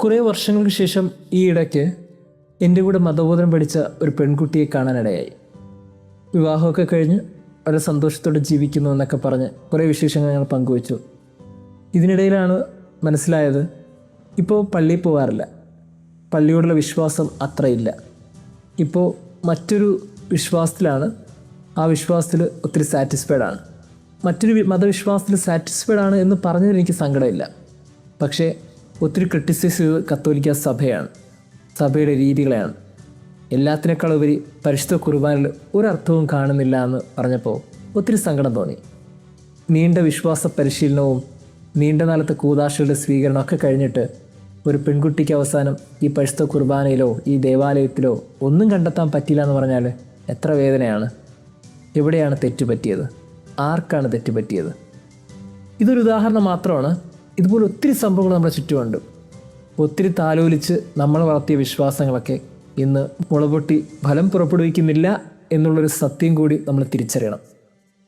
കുറേ വർഷങ്ങൾക്ക് ശേഷം ഈ ഇടയ്ക്ക് എൻ്റെ കൂടെ മതബോധനം പഠിച്ച ഒരു പെൺകുട്ടിയെ കാണാനിടയായി. വിവാഹമൊക്കെ കഴിഞ്ഞ് വളരെ സന്തോഷത്തോടെ ജീവിക്കുന്നു എന്നൊക്കെ പറഞ്ഞ് കുറേ വിശേഷങ്ങൾ ഞങ്ങൾ പങ്കുവച്ചു. ഇതിനിടയിലാണ് മനസ്സിലായത്, ഇപ്പോൾ പള്ളിയിൽ പോകാറില്ല, പള്ളിയോടുള്ള വിശ്വാസം അത്രയില്ല, ഇപ്പോൾ മറ്റൊരു വിശ്വാസത്തിലാണ്. ആ വിശ്വാസത്തിൽ ഒത്തിരി സാറ്റിസ്ഫൈഡാണ്. മറ്റൊരു മതവിശ്വാസത്തിൽ സാറ്റിസ്ഫൈഡാണ് എന്ന് പറഞ്ഞതിൽ എനിക്ക് സങ്കടമില്ല. പക്ഷേ ഒത്തിരി ക്രിട്ടിസൈസ് ചെയ്ത് കത്തോലിക്ക സഭയാണ്, സഭയുടെ രീതികളെയാണ്. എല്ലാത്തിനേക്കാൾ ഉപരി പരിശുദ്ധ കുർബാനയിൽ ഒരർത്ഥവും കാണുന്നില്ല എന്ന് പറഞ്ഞപ്പോൾ ഒത്തിരി സങ്കടം തോന്നി. നീണ്ട വിശ്വാസ പരിശീലനവും നീണ്ട നാളത്തെ കൂദാശകളുടെ സ്വീകരണമൊക്കെ കഴിഞ്ഞിട്ട് ഒരു പെൺകുട്ടിക്ക് അവസാനം ഈ പരിശുദ്ധ കുർബാനയിലോ ഈ ദേവാലയത്തിലോ ഒന്നും കണ്ടെത്താൻ പറ്റില്ല എന്ന് പറഞ്ഞാൽ എത്ര വേദനയാണ്. എവിടെയാണ് തെറ്റുപറ്റിയത്? ആർക്കാണ് തെറ്റുപറ്റിയത്? ഇതൊരു ഉദാഹരണം മാത്രമാണ്. ഇതുപോലെ ഒത്തിരി സംഭവങ്ങൾ നമ്മുടെ ചുറ്റുമുണ്ട്. ഒത്തിരി താലോലിച്ച് നമ്മൾ വളർത്തിയ വിശ്വാസങ്ങളൊക്കെ ഇന്ന് മുളപൊട്ടി ഫലം പുറപ്പെടുവിക്കുന്നില്ല എന്നുള്ളൊരു സത്യം കൂടി നമ്മൾ തിരിച്ചറിയണം.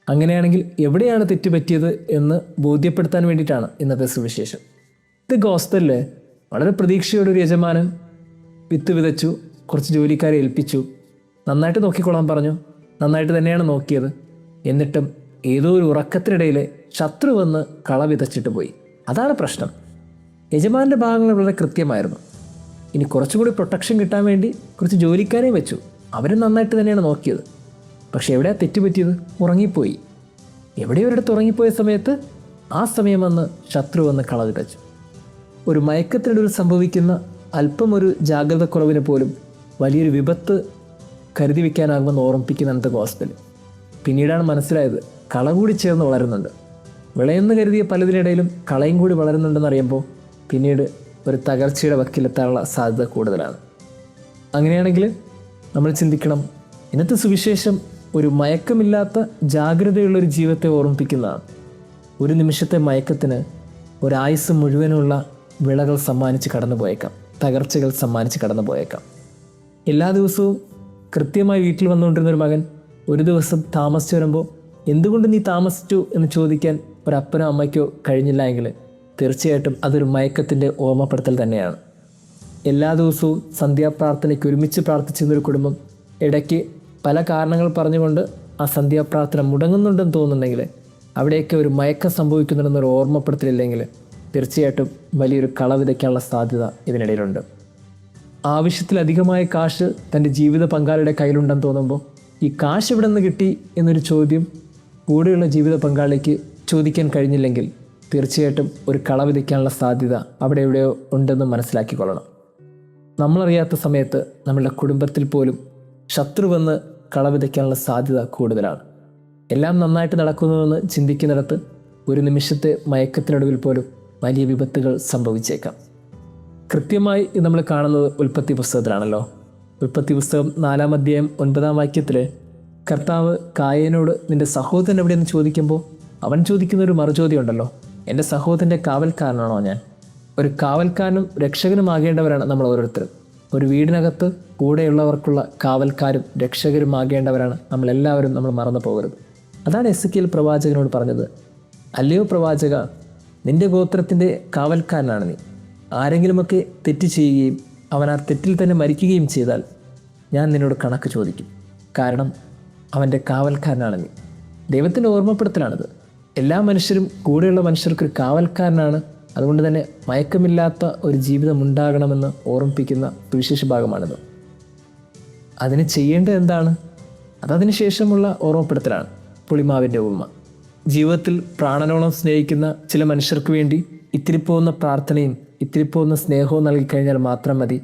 അങ്ങനെയാണെങ്കിൽ എവിടെയാണ് തെറ്റുപറ്റിയത് എന്ന് ബോധ്യപ്പെടുത്താൻ വേണ്ടിയിട്ടാണ് ഇന്നത്തെ സുവിശേഷം. ഇത് ഗോസ്പലിൽ വളരെ പ്രതീക്ഷയോടെ ഒരു യജമാനൻ വിത്ത് വിതച്ചു, കുറച്ച് ജോലിക്കാരെ ഏൽപ്പിച്ചു, നന്നായിട്ട് നോക്കിക്കൊള്ളാൻ പറഞ്ഞു. നന്നായിട്ട് തന്നെയാണ് നോക്കിയത്. എന്നിട്ടും ഏതോ ഒരു ഉറക്കത്തിനിടയിൽ ശത്രു വന്ന് കള വിതച്ചിട്ട് പോയി. അതാണ് പ്രശ്നം. യജമാൻ്റെ ഭാഗങ്ങൾ വളരെ കൃത്യമായിരുന്നു. ഇനി കുറച്ചുകൂടി പ്രൊട്ടക്ഷൻ കിട്ടാൻ വേണ്ടി കുറച്ച് ജോലിക്കാരെയും വെച്ചു. അവരും നന്നായിട്ട് തന്നെയാണ് നോക്കിയത്. പക്ഷേ എവിടെയാണ് തെറ്റുപറ്റിയത്? ഉറങ്ങിപ്പോയി. എവിടെയോ ഒരിടത്ത് ഉറങ്ങിപ്പോയ സമയത്ത് ആ സമയം വന്ന് ശത്രു വന്ന് കള വിതച്ചു. ഒരു മയക്കത്തിനിടയിൽ സംഭവിക്കുന്ന അല്പം ഒരു ജാഗ്രത കുറവിന് പോലും വലിയൊരു വിപത്ത് കരുതി വയ്ക്കാനാകുമെന്ന് ഓർമ്മിപ്പിക്കുന്നുണ്ട് ഗോസ്പൽ. പിന്നീടാണ് മനസ്സിലായത്, കള കൂടി ചേർന്ന് വളരുന്നുണ്ട്. വിളയെന്ന് കരുതിയ പലതിനിടയിലും കളയും കൂടി വളരുന്നുണ്ടെന്നറിയുമ്പോൾ പിന്നീട് ഒരു തകർച്ചയുടെ വക്കിലെത്താനുള്ള സാധ്യത കൂടുതലാണ്. അങ്ങനെയാണെങ്കിൽ നമ്മൾ ചിന്തിക്കണം, ഇന്നത്തെ സുവിശേഷം ഒരു മയക്കമില്ലാത്ത ജാഗ്രതയുള്ളൊരു ജീവിതത്തെ ഓർമ്മിപ്പിക്കുന്നതാണ്. ഒരു നിമിഷത്തെ മയക്കത്തിന് ഒരായുസ് മുഴുവനുള്ള വിളകൾ സമ്മാനിച്ച് കടന്നു പോയേക്കാം, തകർച്ചകൾ സമ്മാനിച്ച് കടന്നു പോയേക്കാം. എല്ലാ ദിവസവും കൃത്യമായി വീട്ടിൽ വന്നുകൊണ്ടിരുന്നൊരു മകൻ ഒരു ദിവസം താമസിച്ച് വരുമ്പോൾ എന്തുകൊണ്ട് നീ താമസിച്ചു എന്ന് ചോദിക്കാൻ ഒരപ്പനോ അമ്മയ്ക്കോ കഴിഞ്ഞില്ല എങ്കിൽ തീർച്ചയായിട്ടും അതൊരു മയക്കത്തിൻ്റെ ഓർമ്മപ്പെടുത്തൽ തന്നെയാണ്. എല്ലാ ദിവസവും സന്ധ്യാപ്രാർത്ഥനയ്ക്ക് ഒരുമിച്ച് പ്രാർത്ഥിച്ചിരുന്നൊരു കുടുംബം ഇടയ്ക്ക് പല കാരണങ്ങൾ പറഞ്ഞുകൊണ്ട് ആ സന്ധ്യാപ്രാർത്ഥന മുടങ്ങുന്നുണ്ടെന്ന് തോന്നുന്നുണ്ടെങ്കിൽ, അവിടെയൊക്കെ ഒരു മയക്കം സംഭവിക്കുന്നുണ്ടെന്നൊരു ഓർമ്മപ്പെടുത്തലില്ലെങ്കിൽ തീർച്ചയായിട്ടും വലിയൊരു കള വിതയ്ക്കാനുള്ള സാധ്യത ഇതിനിടയിലുണ്ട്. ആവശ്യത്തിലധികമായ കാശ് തൻ്റെ ജീവിത പങ്കാളിയുടെ കയ്യിലുണ്ടെന്ന് തോന്നുമ്പോൾ ഈ കാശ് എവിടെ നിന്ന് കിട്ടി എന്നൊരു ചോദ്യം കൂടെയുള്ള ജീവിത പങ്കാളിക്ക് ചോദിക്കാൻ കഴിഞ്ഞില്ലെങ്കിൽ തീർച്ചയായിട്ടും ഒരു കള വിതയ്ക്കാനുള്ള സാധ്യത അവിടെ എവിടെയോ ഉണ്ടെന്ന് മനസ്സിലാക്കിക്കൊള്ളണം. നമ്മളറിയാത്ത സമയത്ത് നമ്മളുടെ കുടുംബത്തിൽ പോലും ശത്രു വന്ന് കള വിതയ്ക്കാനുള്ള സാധ്യത കൂടുതലാണ്. എല്ലാം നന്നായിട്ട് നടക്കുന്നുവെന്ന് ചിന്തിക്കുന്നിടത്ത് ഒരു നിമിഷത്തെ മയക്കത്തിനൊടുവിൽ പോലും വലിയ വിപത്തുകൾ സംഭവിച്ചേക്കാം. കൃത്യമായി ഇത് നമ്മൾ കാണുന്നത് ഉൽപ്പത്തി പുസ്തകത്തിലാണല്ലോ. ഉൽപ്പത്തി പുസ്തകം 4-ാം അധ്യായം 9-ാം വാക്യത്തിൽ കർത്താവ് കായേനോട് നിൻ്റെ സഹോദരൻ എവിടെയെന്ന് ചോദിക്കുമ്പോൾ അവൻ ചോദിക്കുന്നൊരു മറുചോദ്യം ഉണ്ടല്ലോ, എൻ്റെ സഹോദരൻ്റെ കാവൽക്കാരനാണോ ഞാൻ? ഒരു കാവൽക്കാരനും രക്ഷകനുമാകേണ്ടവരാണ് നമ്മൾ ഓരോരുത്തരും. ഒരു വീടിനകത്ത് കൂടെയുള്ളവർക്കുള്ള കാവൽക്കാരും രക്ഷകരുമാകേണ്ടവരാണ് നമ്മളെല്ലാവരും. നമ്മൾ മറന്നു പോകരുത്. അതാണ് എസെക്കിയേൽ പ്രവാചകനോട് പറഞ്ഞത്, അല്ലയോ പ്രവാചക, നിൻ്റെ ഗോത്രത്തിൻ്റെ കാവൽക്കാരനാണ് നീ. ആരെങ്കിലുമൊക്കെ തെറ്റ് ചെയ്യുകയും അവൻ ആ തെറ്റിൽ തന്നെ മരിക്കുകയും ചെയ്താൽ ഞാൻ നിന്നോട് കണക്ക് ചോദിക്കും. കാരണം അവൻ്റെ കാവൽക്കാരനാണ് നീ. ദൈവത്തിൻ്റെ ഓർമ്മപ്പെടുത്തലാണിത്. എല്ലാ മനുഷ്യരും കൂടെയുള്ള മനുഷ്യർക്കൊരു കാവൽക്കാരനാണ്. അതുകൊണ്ട് തന്നെ മയക്കമില്ലാത്ത ഒരു ജീവിതം ഉണ്ടാകണമെന്ന് ഓർമ്മിപ്പിക്കുന്ന സുവിശേഷ ഭാഗമാണിത്. അതിന് ചെയ്യേണ്ടത് എന്താണ്? അതതിന് ശേഷമുള്ള ഓർമ്മപ്പെടുത്തലാണ്. പുളിമാവിൻ്റെ ഉപമ. ജീവിതത്തിൽ പ്രാണനോളം സ്നേഹിക്കുന്ന ചില മനുഷ്യർക്ക് വേണ്ടി ഇത്തിരി പോകുന്ന പ്രാർത്ഥനയും ഇത്തിരി പോകുന്ന സ്നേഹവും നൽകിക്കഴിഞ്ഞാൽ മാത്രം മതി,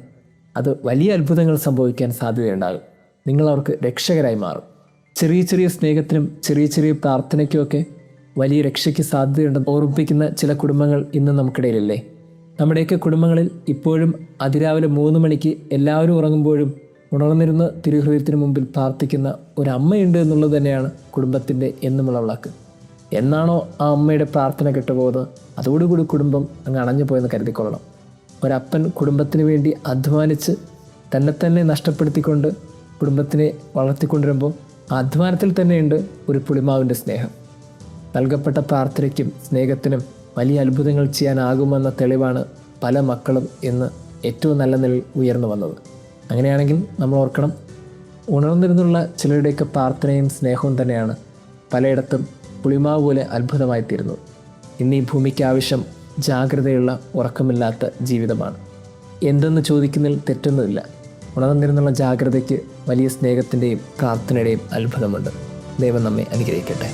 അത് വലിയ അത്ഭുതങ്ങൾ സംഭവിക്കാൻ സാധ്യതയുണ്ടാകും. നിങ്ങൾ അവർക്ക് രക്ഷകരായി മാറും. ചെറിയ ചെറിയ സ്നേഹത്തിനും ചെറിയ ചെറിയ പ്രാർത്ഥനയ്ക്കുമൊക്കെ വലിയ രക്ഷയ്ക്ക് സാധ്യതയുണ്ടെന്ന് ഓർമ്മിപ്പിക്കുന്ന ചില കുടുംബങ്ങൾ ഇന്ന് നമുക്കിടയിലില്ലേ? നമ്മുടെയൊക്കെ കുടുംബങ്ങളിൽ ഇപ്പോഴും അതിരാവിലെ 3 മണിക്ക് എല്ലാവരും ഉറങ്ങുമ്പോഴും ഉണർന്നിരുന്ന് തിരുഹൃദയത്തിന് മുമ്പിൽ പ്രാർത്ഥിക്കുന്ന ഒരമ്മയുണ്ട് എന്നുള്ളത് തന്നെയാണ് കുടുംബത്തിൻ്റെ എന്നുമുള്ള വിളക്ക്. എന്നാണോ ആ അമ്മയുടെ പ്രാർത്ഥന കെട്ടുപോകുന്നത്, അതോടുകൂടി കുടുംബം അങ്ങ് അണഞ്ഞു പോയെന്ന് കരുതിക്കൊള്ളണം. ഒരപ്പൻ കുടുംബത്തിന് വേണ്ടി അധ്വാനിച്ച് തന്നെ നഷ്ടപ്പെടുത്തിക്കൊണ്ട് കുടുംബത്തിനെ വളർത്തിക്കൊണ്ടിരുമ്പോൾ ആ അധ്വാനത്തിൽ തന്നെയുണ്ട് ഒരു പുളിമാവിൻ്റെ സ്നേഹം. നൽകപ്പെട്ട പ്രാർത്ഥനയ്ക്കും സ്നേഹത്തിനും വലിയ അത്ഭുതങ്ങൾ ചെയ്യാനാകുമെന്ന തെളിവാണ് പല മക്കളും ഇന്ന് ഏറ്റവും നല്ല നിലയിൽ ഉയർന്നു വന്നത്. അങ്ങനെയാണെങ്കിൽ നമ്മൾ ഓർക്കണം, ഉണർന്നിരുന്നുള്ള ചിലരുടെയൊക്കെ പ്രാർത്ഥനയും സ്നേഹവും തന്നെയാണ് പലയിടത്തും പുളിമാവ് പോലെ അത്ഭുതമായി തീരുന്നത്. ഇന്ന് ഈ ഭൂമിക്ക് ആവശ്യം ജാഗ്രതയുള്ള, ഉറക്കമില്ലാത്ത ജീവിതമാണ്. എന്തെന്ന് ചോദിക്കുന്നതിൽ തെറ്റൊന്നുമില്ല. ഉണർന്നിരുന്നുള്ള ജാഗ്രതയ്ക്ക് വലിയ സ്നേഹത്തിൻ്റെയും പ്രാർത്ഥനയുടെയും അത്ഭുതമുണ്ട്. ദൈവം നമ്മെ അനുഗ്രഹിക്കട്ടെ.